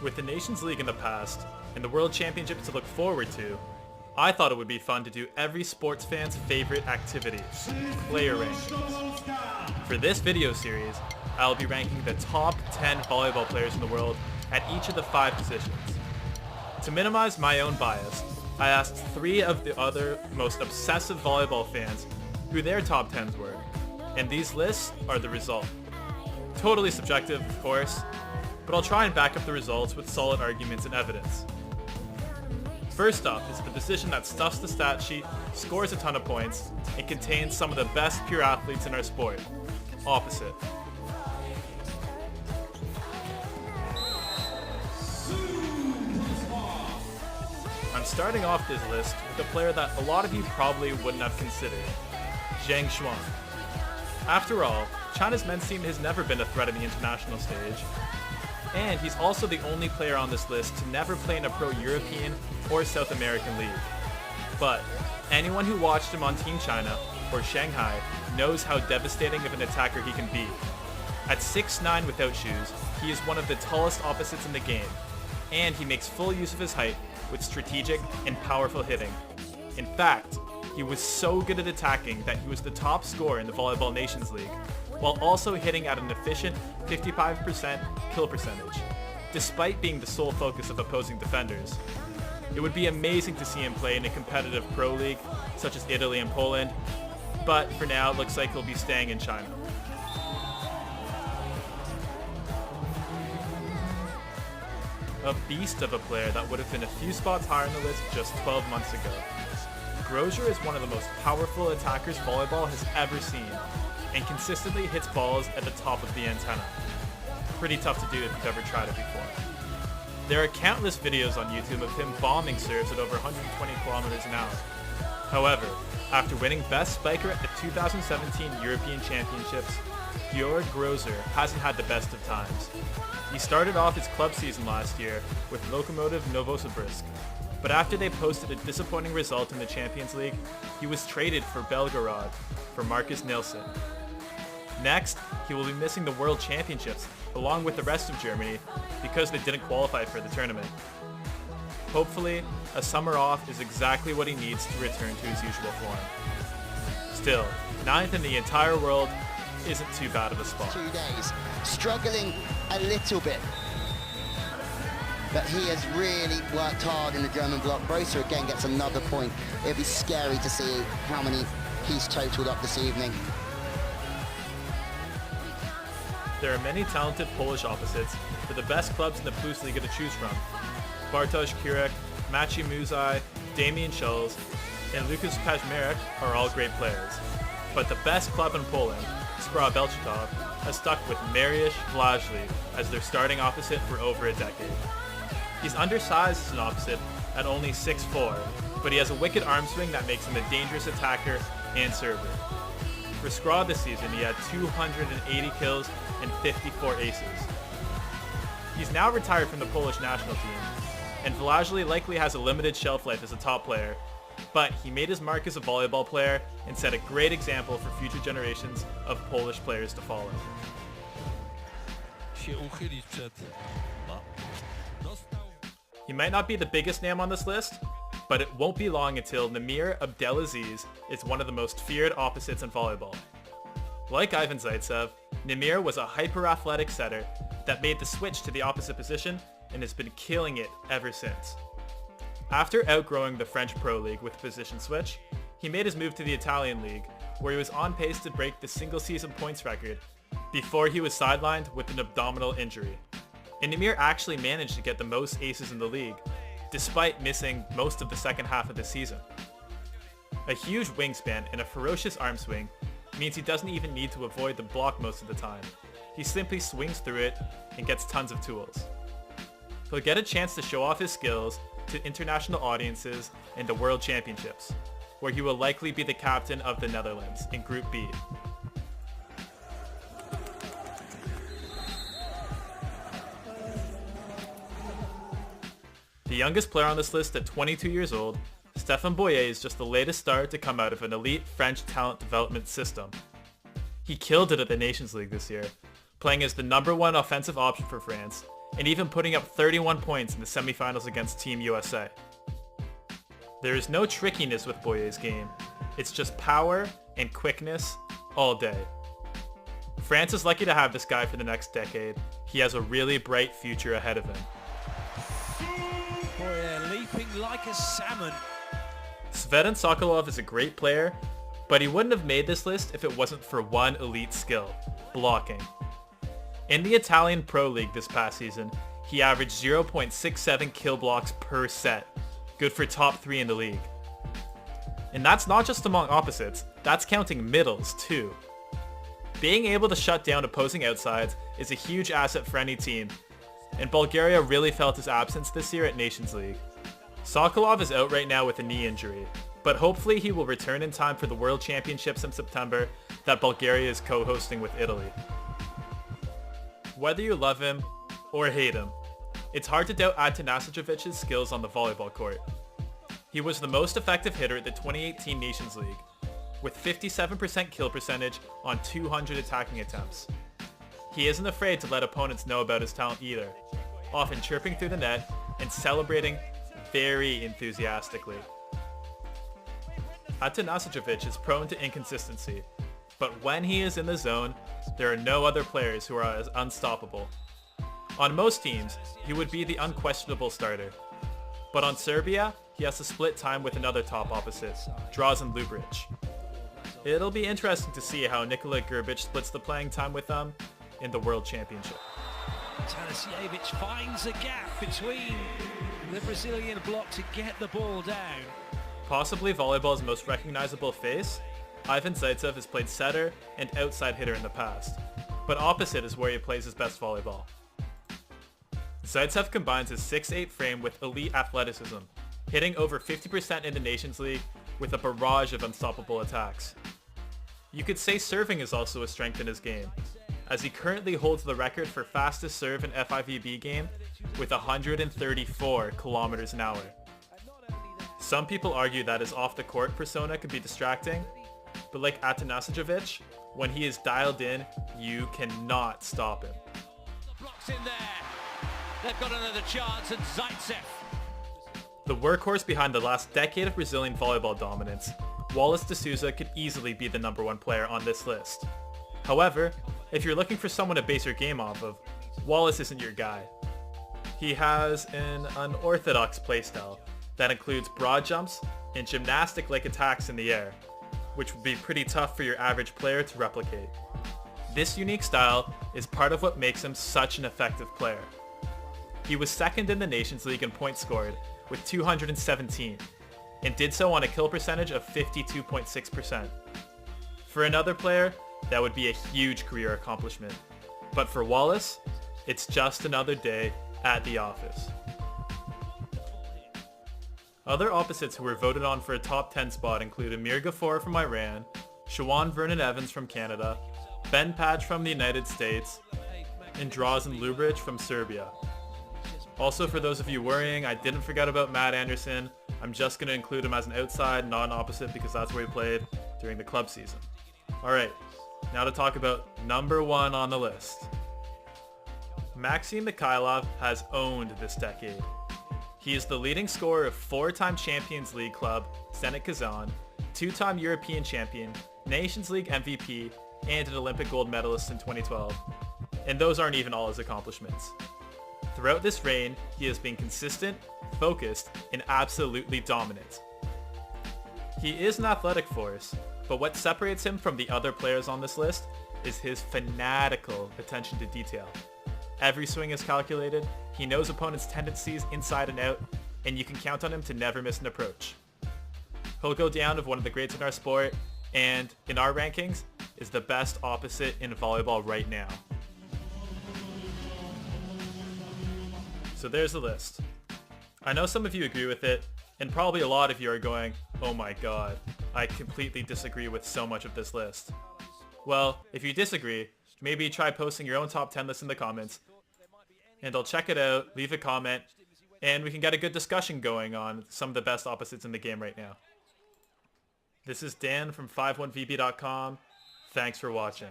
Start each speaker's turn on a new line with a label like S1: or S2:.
S1: With the Nations League in the past, and the World Championships to look forward to, I thought it would be fun to do every sports fan's favorite activity, player rankings. For this video series, I'll be ranking the top 10 volleyball players in the world at each of the 5 positions. To minimize my own bias, I asked 3 of the other most obsessive volleyball fans who their top 10s were, and these lists are the result. Totally subjective, of course, but I'll try and back up the results with solid arguments and evidence. First up is the position that stuffs the stat sheet, scores a ton of points, and contains some of the best pure athletes in our sport. Opposite. I'm starting off this list with a player that a lot of you probably wouldn't have considered, Zhang Xuan. After all, China's men's team has never been a threat in the international stage, and he's also the only player on this list to never play in a pro-European or South American league. But anyone who watched him on Team China or Shanghai knows how devastating of an attacker he can be. At 6'9" without shoes, he is one of the tallest opposites in the game, and he makes full use of his height with strategic and powerful hitting. In fact, he was so good at attacking that he was the top scorer in the Volleyball Nations League, while also hitting at an efficient 55% kill percentage, despite being the sole focus of opposing defenders. It would be amazing to see him play in a competitive pro league, such as Italy and Poland, but for now it looks like he'll be staying in China. A beast of a player that would have been a few spots higher on the list just 12 months ago. Grozier is one of the most powerful attackers volleyball has ever seen, and consistently hits balls at the top of the antenna. Pretty tough to do if you've ever tried it before. There are countless videos on YouTube of him bombing serves at over 120 kilometers an hour. However, after winning Best Spiker at the 2017 European Championships, Georg Grozier hasn't had the best of times. He started off his club season last year with Lokomotiv Novosibirsk, but after they posted a disappointing result in the Champions League, he was traded for Belgorod for Marcus Nilsson. Next, he will be missing the World Championships along with the rest of Germany because they didn't qualify for the tournament. Hopefully, a summer off is exactly what he needs to return to his usual form. Still, 9th in the entire world isn't too bad of a spot.
S2: 2 days, struggling a little bit, but he has really worked hard in the German block. Grozier again gets another point. It'll be scary to see how many he's totaled up this evening.
S1: There are many talented Polish opposites for the best clubs in the Plus Liga to choose from. Bartosz Kurek, Maciej Muzaj, Damian Schulz, and Lukas Kaczmarek are all great players. But the best club in Poland, Skra Belchikov, has stuck with Mariusz Vlažlý as their starting opposite for over a decade. He's undersized as an opposite at only 6'4", but he has a wicked arm swing that makes him a dangerous attacker and server. For Skra this season, he had 280 kills and 54 aces. He's now retired from the Polish national team, and Vlažlý likely has a limited shelf life as a top player, but he made his mark as a volleyball player and set a great example for future generations of Polish players to follow. He might not be the biggest name on this list, but it won't be long until Namir Abdelaziz is one of the most feared opposites in volleyball. Like Ivan Zaitsev, Namir was a hyper-athletic setter that made the switch to the opposite position and has been killing it ever since. After outgrowing the French Pro League with position switch, he made his move to the Italian League, where he was on pace to break the single-season points record before he was sidelined with an abdominal injury. And Namir actually managed to get the most aces in the league, despite missing most of the second half of the season. A huge wingspan and a ferocious arm swing means he doesn't even need to avoid the block most of the time. He simply swings through it and gets tons of tools. He'll get a chance to show off his skills to international audiences and the World Championships, where he will likely be the captain of the Netherlands in Group B. The youngest player on this list at 22 years old, Stéphane Boyer is just the latest star to come out of an elite French talent development system. He killed it at the Nations League this year, playing as the #1 offensive option for France and even putting up 31 points in the semifinals against Team USA. There is no trickiness with Boyer's game. It's just power and quickness all day. France is lucky to have this guy for the next decade. He has a really bright future ahead of him.
S3: Boyer leaping like a salmon.
S1: Svetlana Sokolov is a great player, but he wouldn't have made this list if it wasn't for one elite skill: blocking. In the Italian Pro League this past season, he averaged 0.67 kill blocks per set, good for top 3 in the league. And that's not just among opposites, that's counting middles too. Being able to shut down opposing outsides is a huge asset for any team, and Bulgaria really felt his absence this year at Nations League. Sokolov is out right now with a knee injury, but hopefully he will return in time for the World Championships in September that Bulgaria is co-hosting with Italy. Whether you love him or hate him, it's hard to doubt Atanasijevic's skills on the volleyball court. He was the most effective hitter at the 2018 Nations League, with 57% kill percentage on 200 attacking attempts. He isn't afraid to let opponents know about his talent either, often chirping through the net and celebrating very enthusiastically. Atanasijevich is prone to inconsistency, but when he is in the zone, there are no other players who are as unstoppable. On most teams, he would be the unquestionable starter, but on Serbia, he has to split time with another top opposite, Drazen Lubric. It'll be interesting to see how Nikola Grbic splits the playing time with them in the World Championship.
S3: Atanasijevich finds a gap between the Brazilian block to get the ball down.
S1: Possibly volleyball's most recognizable face, Ivan Zaitsev has played setter and outside hitter in the past, but opposite is where he plays his best volleyball. Zaitsev combines his 6'8" frame with elite athleticism, hitting over 50% in the Nations League with a barrage of unstoppable attacks. You could say serving is also a strength in his game, as he currently holds the record for fastest serve in FIVB game with 134 kilometers an hour. Some people argue that his off-the-court persona could be distracting, but like Atanasijevich, when he is dialed in, you cannot stop him.
S3: Blocks in there. They've got another chance, and Zaitsev.
S1: The workhorse behind the last decade of Brazilian volleyball dominance, Wallace de Souza could easily be the #1 player on this list. However, if you're looking for someone to base your game off of, Wallace isn't your guy. He has an unorthodox playstyle that includes broad jumps and gymnastic-like attacks in the air, which would be pretty tough for your average player to replicate. This unique style is part of what makes him such an effective player. He was second in the Nations League in points scored with 217, and did so on a kill percentage of 52.6%. For another player, that would be a huge career accomplishment. But for Wallace, it's just another day at the office. Other opposites who were voted on for a top 10 spot include Amir Ghafour from Iran, Shawan Vernon Evans from Canada, Ben Patch from the United States, and Drazen Lubric from Serbia. Also, for those of you worrying, I didn't forget about Matt Anderson. I'm just going to include him as an outside, not an opposite, because that's where he played during the club season. Alright, now to talk about #1 on the list. Maxim Mikhailov has owned this decade. He is the leading scorer of 4-time Champions League club, Zenit Kazan, 2-time European champion, Nations League MVP, and an Olympic gold medalist in 2012. And those aren't even all his accomplishments. Throughout this reign, he has been consistent, focused, and absolutely dominant. He is an athletic force, but what separates him from the other players on this list is his fanatical attention to detail. Every swing is calculated, he knows opponents' tendencies inside and out, and you can count on him to never miss an approach. He'll go down as one of the greats in our sport, and in our rankings, is the best opposite in volleyball right now. So there's the list. I know some of you agree with it, and probably a lot of you are going, oh my god, I completely disagree with so much of this list. Well, if you disagree, maybe try posting your own top 10 list in the comments, and I'll check it out, leave a comment, and we can get a good discussion going on some of the best opposites in the game right now. This is Dan from 51VB.com. Thanks for watching.